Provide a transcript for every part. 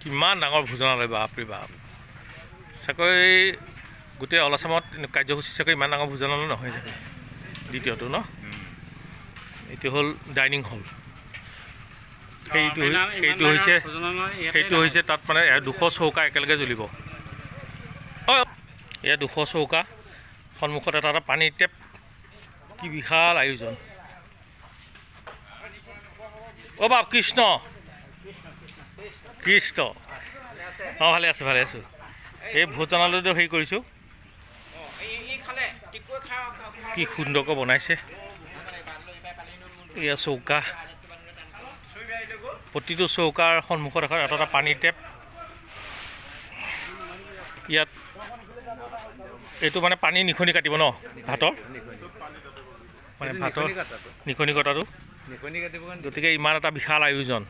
কিমান ডাঙৰ ভোজনালয় বাপৰে বাপ চাকৈ গোটেই অল আসামত কাৰ্যসূচী চাকৈ ইমান ডাঙৰ ভোজনালয় নহয় চাগে দ্বিতীয়টো ন এইটো হ'ল ডাইনিং হল সেইটো হৈছে তাত মানে 200 চৌকা একেলগে জ্বলিব এয়া 200 চৌকা সন্মুখত এটা এটা পানীৰ টেপ কি বিশাল আয়োজন অ' বাপ কৃষ্ণ কৃষ্ণ অঁ ভালে আছোঁ এই ভোজনালয়টো হেৰি কৰিছোঁ কি সুন্দৰকৈ বনাইছে এয়া চৌকা প্ৰতিটো চৌকাৰ সন্মুখত এখন এটা এটা পানীৰ টেপ ইয়াত এইটো মানে পানী নিখনি কাটিব ন ভাতৰ মানে ভাতৰ নিখনি কটাটো গতিকে ইমান এটা বিশাল আয়োজন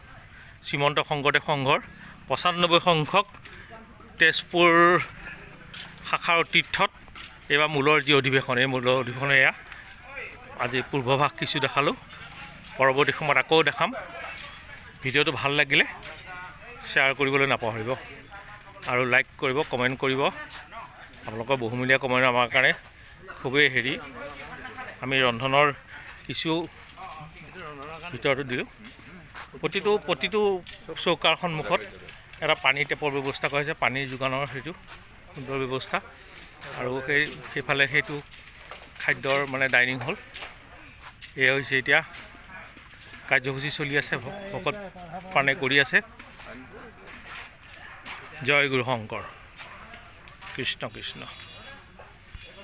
শ্ৰীমন্ত শংকৰদেৱ সংঘৰ 95 সংখ্যক তেজপুৰ শাখাৰ তীৰ্থত এইবাৰ মূলৰ যি অধিৱেশন এই মূলৰ অধিৱেশন এয়া আজি পূৰ্বভাগ কিছু দেখালোঁ পৰৱৰ্তী সময়ত আকৌ দেখাম ভিডিঅ'টো ভাল লাগিলে শ্বেয়াৰ কৰিবলৈ নাপাহৰিব আৰু লাইক কৰিব কমেণ্ট কৰিব আপোনালোকৰ বহুমূলীয়া কমেণ্ট আমাৰ কাৰণে খুবেই হেৰি আমি ৰন্ধনৰ কিছু ভিতৰতো দিলোঁ প্ৰতিটো চৌকাৰ সন্মুখত এটা পানীৰ টেপৰ ব্যৱস্থা কৰা হৈছে পানীৰ যোগানৰ সেইটো সুন্দৰ ব্যৱস্থা আৰু সেইফালে সেইটো খাদ্যৰ মানে ডাইনিং হল এয়া হৈছে এতিয়া কাৰ্যসূচী চলি আছে ভকত প্ৰাণে কৰি আছে জয় গুৰু শংকৰ কৃষ্ণ কৃষ্ণ